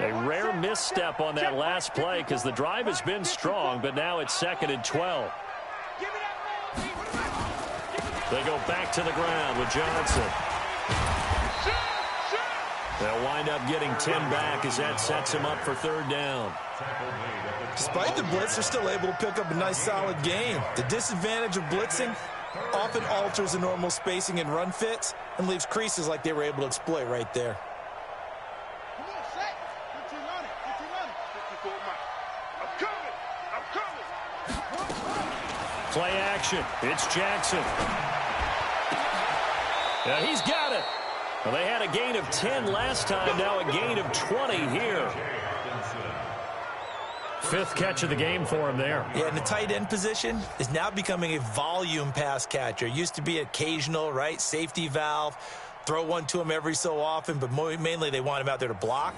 F: line.
B: A rare misstep on that last play because the drive has been strong, but now it's second and 12. They go back to the ground with Johnson. They'll wind up getting 10 back as that sets him up for third down.
D: Despite the blitz, they're still able to pick up a nice, solid gain. The disadvantage of blitzing often alters the normal spacing and run fits and leaves creases like they were able to exploit right there.
C: Come on, set. Get you running. Get you running. 54 Mike. I'm coming.
B: Play action. It's Jackson. Yeah, he's got it. Well, they had a gain of 10 last time, now a gain of 20 here. fifth catch of the game for him there.
D: Yeah, and the tight end position is now becoming a volume pass catcher. Used to be occasional, right, safety valve, throw one to him every so often, but mainly they want him out there to block.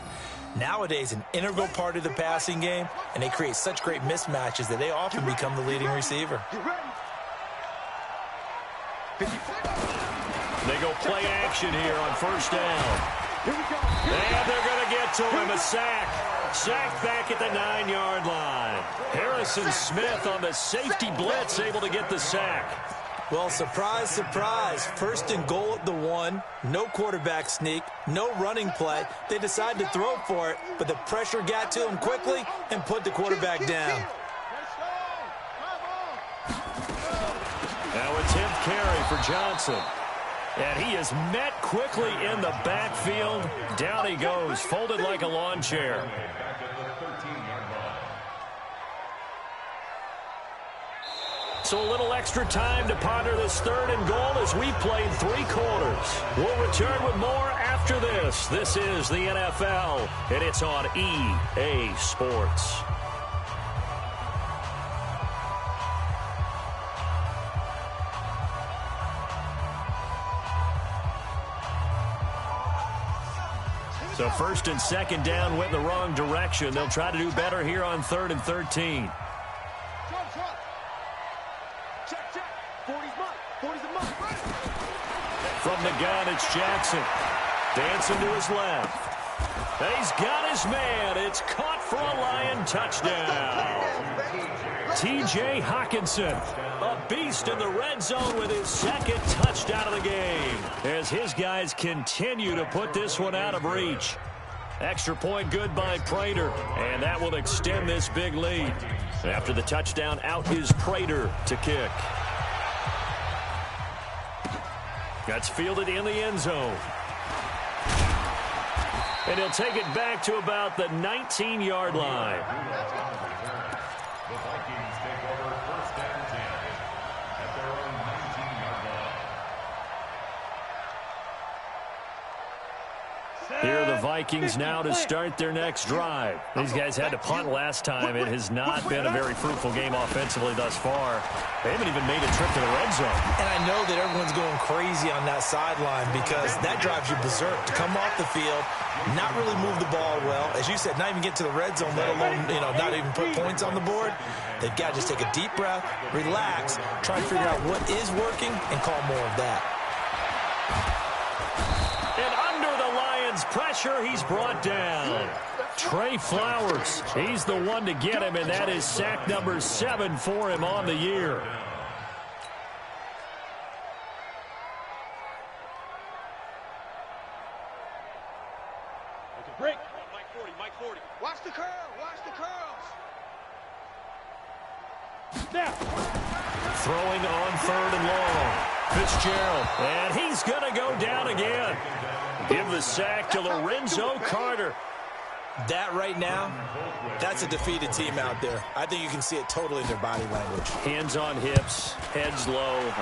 D: Nowadays, an integral part of the passing game, and they create such great mismatches that they often become the leading receiver.
B: They go play action here on first down. And they're going to get to him, a sack. Sacked back at the 9-yard line. Harrison Smith on the safety blitz, able to get the sack.
D: Well, surprise, surprise. First and goal at the 1. No quarterback sneak. No running play. They decide to throw for it, but the pressure got to him quickly and put the quarterback down.
B: Now a 10th carry for Johnson. And he is met quickly in the backfield. Down he goes, folded like a lawn chair. So a little extra time to ponder this third and goal as we played 3 quarters. We'll return with more after this. This is the NFL, and it's on EA Sports. So first and second down went in the wrong direction. They'll try to do better here on 3rd and 13. From the gun, it's Jackson. Dancing to his left. He's got his man. It's caught for a Lion touchdown. T.J. Hockenson, a beast in the red zone with his second touchdown of the game, as his guys continue to put this one out of reach. Extra point good by Prater, and that will extend this big lead. After the touchdown, out is Prater to kick. That's fielded in the end zone. And he'll take it back to about the 19-yard line.
F: The Vikings take over first and 10 at their own 19-yard line.
B: Here are the Vikings now to start their next drive. These guys had to punt last time. It has not been a very fruitful game offensively thus far. They haven't even made a trip to the red zone.
D: And I know that everyone's going crazy on that sideline because that drives you berserk to come off the field, not really move the ball well. As you said, not even get to the red zone, let alone, not even put points on the board. They've got to just take a deep breath, relax, try to figure out what is working, and call more of that.
B: And under the Lions' pressure, he's brought down. Trey Flowers, he's the one to get him, and that is sack number 7 for him on the year.
C: Break. Mike 40. Watch the curl. Watch the curls.
B: Now. Throwing on 3rd and long. Fitzgerald, and he's going to go down again. Give the sack to Lorenzo Carter.
D: That right now, that's a defeated team out there. I think you can see it totally in their body language.
B: Hands on hips, heads low.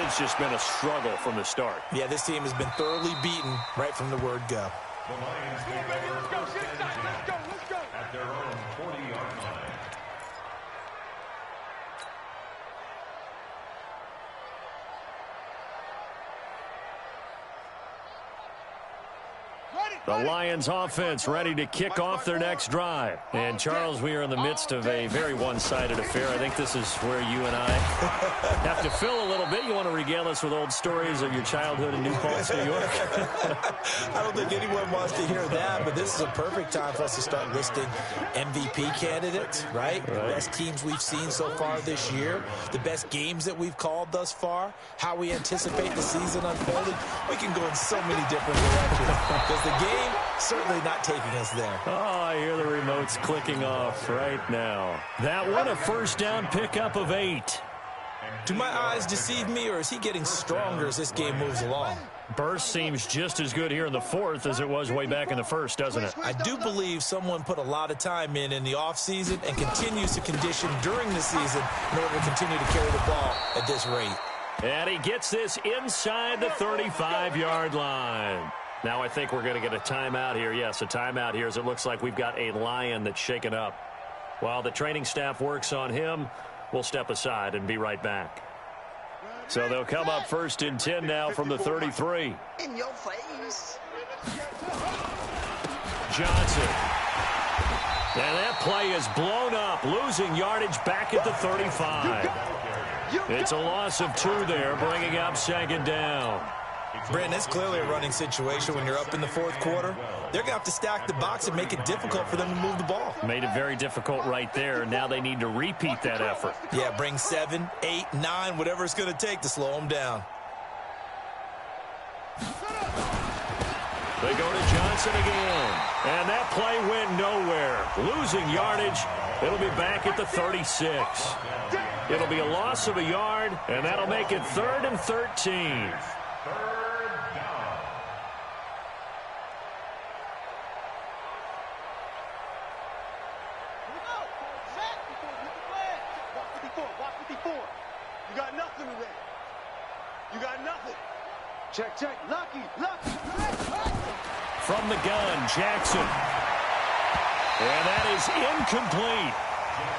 B: It's just been a struggle from the start.
D: Yeah, this team has been thoroughly beaten right from the word go.
F: The Lions take over first and 10 at their own 40-yard line.
B: The Lions offense ready to kick off their next drive. And, Charles, we are in the midst of a very one-sided affair. I think this is where you and I have to fill a little bit. You want to regale us with old stories of your childhood in New Paltz, New York?
D: I don't think anyone wants to hear that, but this is a perfect time for us to start listing MVP candidates, right? The best teams we've seen so far this year, the best games that we've called thus far, how we anticipate the season unfolding. We can go in so many different directions because the game certainly not taking us there.
B: Oh, I hear the remotes clicking off right now. That one a first down pickup of 8.
D: Do my eyes deceive me, or is he getting stronger as this game moves along?
B: Burst seems just as good here in the 4th as it was way back in the 1st, doesn't it?
D: I do believe someone put a lot of time in the offseason and continues to condition during the season in order to continue to carry the ball at this rate.
B: And he gets this inside the 35-yard line. Now I think we're going to get a timeout here. Yes, a timeout here as it looks like we've got a Lion that's shaken up. While the training staff works on him, we'll step aside and be right back. So they'll come up 1st and 10 now from the 33.
E: In your face.
B: Johnson. And that play is blown up, losing yardage back at the 35. It's a loss of 2 there, bringing up 2nd down.
D: Brandon, it's clearly a running situation when you're up in the 4th quarter. They're going to have to stack the box and make it difficult for them to move the ball.
B: Made it very difficult right there. Now they need to repeat that effort.
D: Yeah, bring 7, 8, 9, whatever it's going to take to slow them down.
B: They go to Johnson again. And that play went nowhere. Losing yardage. It'll be back at the 36. It'll be a loss of a yard, and that'll make it 3rd and 13.
C: You got nothing today. You got nothing. Check, check. Lucky, lucky.
B: From the gun, Jackson. And that is incomplete.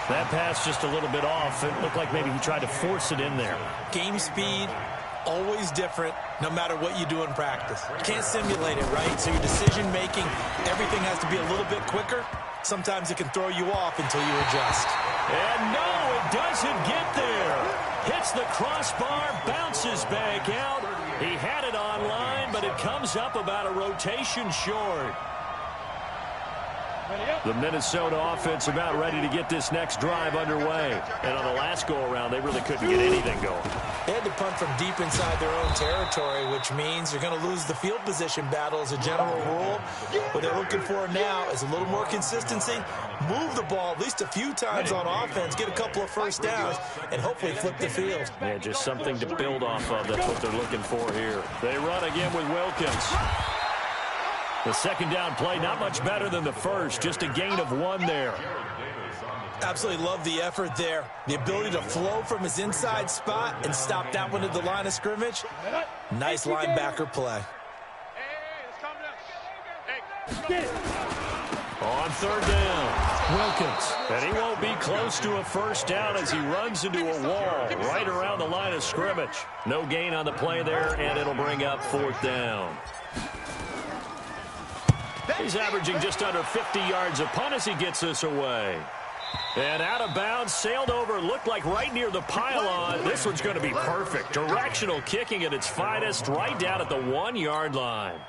B: That pass just a little bit off. It looked like maybe he tried to force it in there.
D: Game speed, always different, no matter what you do in practice. You can't simulate it, right? So your decision-making, everything has to be a little bit quicker. Sometimes it can throw you off until you adjust.
B: And no, it doesn't get there. Hits the crossbar, bounces back out. He had it online, but it comes up about a rotation short. The Minnesota offense about ready to get this next drive underway. And on the last go-around, they really couldn't get anything going.
D: They had to punt from deep inside their own territory, which means you're going to lose the field position battle as a general rule. What they're looking for now is a little more consistency, move the ball at least a few times on offense, get a couple of first downs, and hopefully flip the field.
B: Yeah, just something to build off of. That's what they're looking for here. They run again with Wilkins. The second down play, not much better than the first, just a gain of 1 there.
D: Absolutely love the effort there. The ability to flow from his inside spot and stop that one at the line of scrimmage. Nice linebacker play.
B: On 3rd down, Wilkins. And he won't be close to a first down as he runs into a wall right around the line of scrimmage. No gain on the play there, and it'll bring up 4th down. He's averaging just under 50 yards a punt as he gets this away. And out of bounds, sailed over, looked like right near the pylon. This one's going to be perfect. Directional kicking at its finest, right down at the 1-yard line.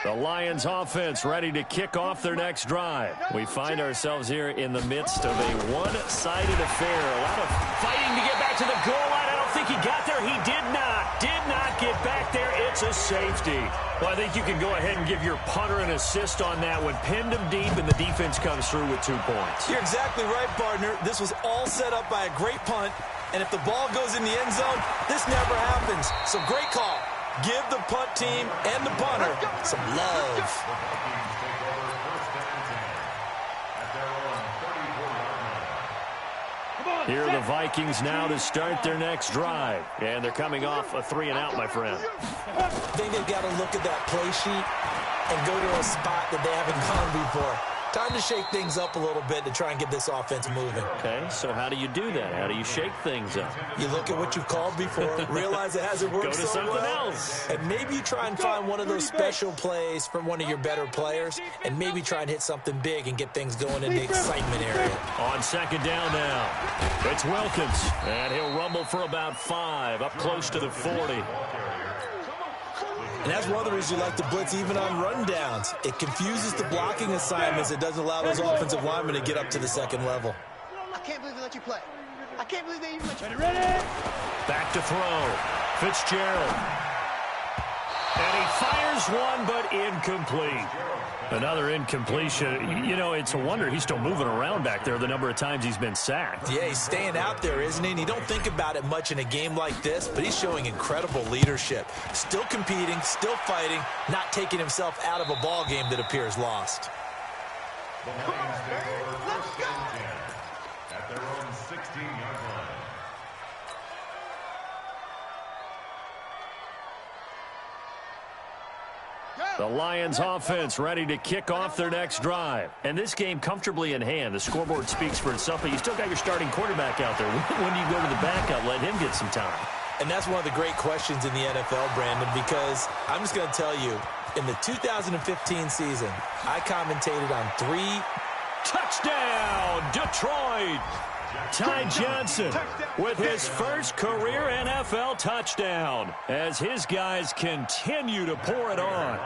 B: The Lions offense ready to kick off their next drive. We find ourselves here in the midst of a one-sided affair. A lot of fighting to get back to the goal line. I don't think he got there. He did not get back there. It's a safety. Well, I think you can go ahead and give your punter an assist on that one. Pinned him deep, and the defense comes through with 2 points.
D: You're exactly right, partner. This was all set up by a great punt, and if the ball goes in the end zone, this never happens. So great call. Give the punt team and the punter some love.
B: Here are the Vikings now to start their next drive. And they're coming off a 3-and-out, my friend.
D: I think they've got to look at that play sheet and go to a spot that they haven't gone before. Time to shake things up a little bit to try and get this offense moving.
B: Okay, so how do you do that? How do you shake things up?
D: You look at what you've called before, realize it hasn't worked
B: Go to
D: so
B: something
D: well,
B: else.
D: and maybe you try and find one of those special plays from one of your better players, and maybe try and hit something big and get things going in the excitement area.
B: On 2nd down now, it's Wilkins, and he'll rumble for about 5, up close to the 40.
D: And that's one of the reasons you like to blitz even on rundowns. It confuses the blocking assignments. It doesn't allow those offensive linemen to get up to the second level.
E: I can't believe they let you play. I can't believe they even let you.
G: Ready?
B: Back to throw. Fitzgerald. And he fires one, but incomplete. Another incompletion. You know, it's a wonder he's still moving around back there the number of times he's been sacked.
D: Yeah, he's staying out there, isn't he? And you don't think about it much in a game like this, but he's showing incredible leadership. Still competing, still fighting, not taking himself out of a ball game that appears lost.
F: The Lions take over first and 10 at their own 16-yard line.
C: Go!
B: The Lions offense ready to kick off their next drive. And this game comfortably in hand. The scoreboard speaks for itself, but you still got your starting quarterback out there. When do you go to the backup, let him get some time?
D: And that's one of the great questions in the NFL, Brandon, because I'm just going to tell you, in the 2015 season, I commentated on 3
B: touchdown, Detroit. Ty Johnson with his first career NFL touchdown as his guys continue to pour it on.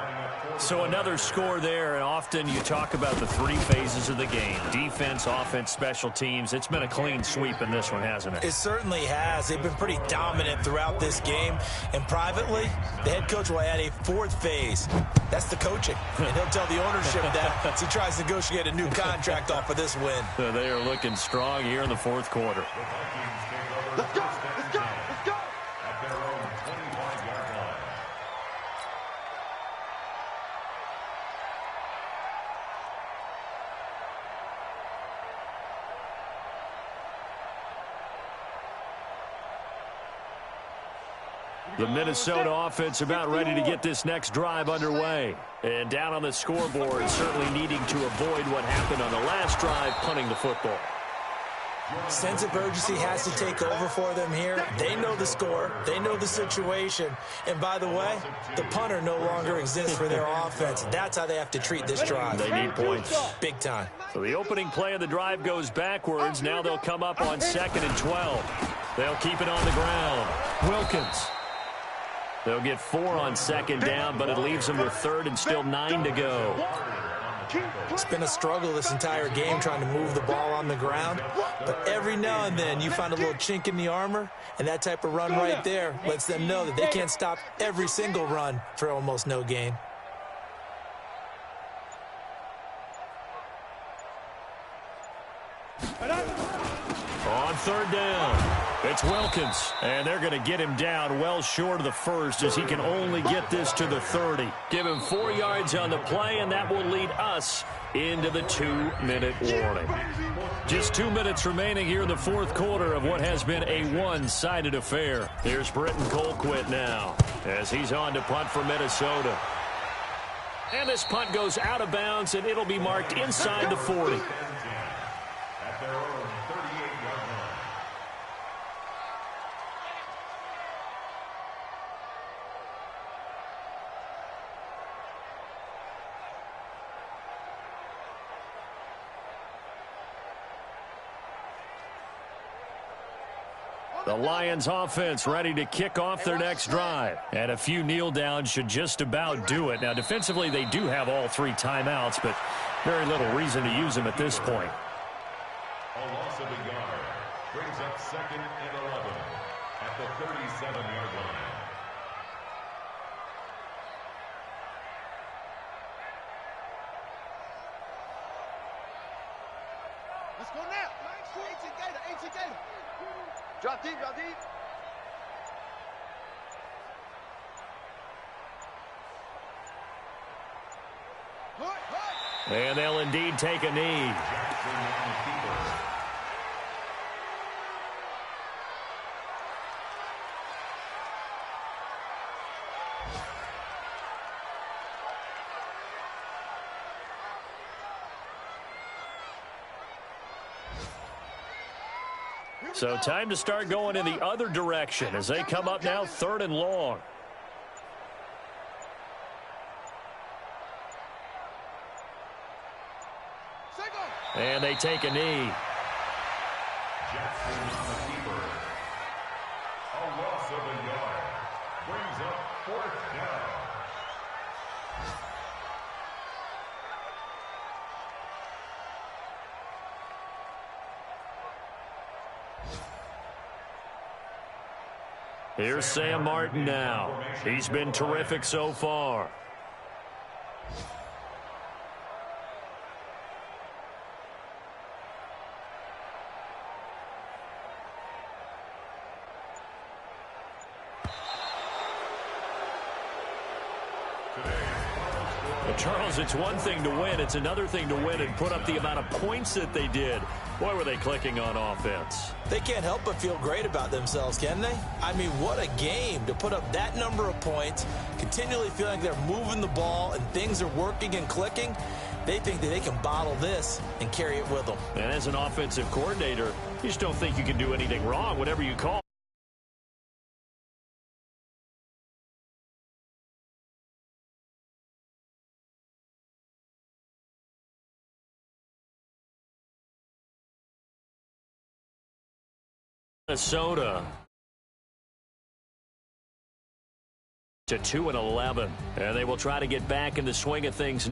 B: So another score there, and often you talk about the 3 phases of the game. Defense, offense, special teams. It's been a clean sweep in this one, hasn't it?
D: It certainly has. They've been pretty dominant throughout this game. And privately, the head coach will add a 4th phase. That's the coaching. And he'll tell the ownership that as he tries to negotiate a new contract off of this win.
B: So they are looking strong here in the 4th quarter.
E: Let's go, let's go, let's go.
F: At their own 25-yard line.
B: The Minnesota offense about ready to get this next drive underway. And down on the scoreboard, certainly needing to avoid what happened on the last drive, punting the football.
D: Sense of urgency has to take over for them here. They know the score. They know the situation. And by the way, the punter no longer exists for their offense. That's how they have to treat this drive.
B: They need points.
D: Big time.
B: So the opening play of the drive goes backwards. Now they'll come up on 2nd and 12. They'll keep it on the ground. Wilkins. They'll get 4 on 2nd down, but it leaves them with 3rd and still 9 to go.
D: It's been a struggle this entire game trying to move the ball on the ground. But every now and then you find a little chink in the armor, and that type of run right there lets them know that they can't stop every single run for almost no gain.
B: On 3rd down, it's Wilkins, and they're going to get him down well short of the 1st as he can only get this to the 30. Give him 4 yards on the play, and that will lead us into the 2-minute warning. Just 2 minutes remaining here in the 4th quarter of what has been a one-sided affair. Here's Britton Colquitt now as he's on to punt for Minnesota. And this punt goes out of bounds, and it'll be marked inside the 40.
F: At their own 38-yard line.
B: The Lions offense ready to kick off their next drive. And a few kneel downs should just about do it. Now, defensively, they do have all 3 timeouts, but very little reason to use them at this point.
F: A loss of a yard brings up 2nd and 11 at the 37-yard line.
C: Let's go now. 18 Gator.
E: Drop deep, drop deep.
B: And they'll indeed take a knee.
F: Jackson on the keeper.
B: So time to start going in the other direction as they come up now 3rd and long. And they take a knee.
F: Jackson on the keeper. A loss of a yard brings up 4th down.
B: Here's Sam Martin now. He's been terrific so far. But Charles, it's one thing to win. It's another thing to win and put up the amount of points that they did. Boy, were they clicking on offense.
D: They can't help but feel great about themselves, can they? I mean, what a game to put up that number of points, continually feeling like they're moving the ball and things are working and clicking. They think that they can bottle this and carry it with them.
B: And as an offensive coordinator, you just don't think you can do anything wrong, whatever you call. Minnesota to 2-11, and they will try to get back in the swing of things.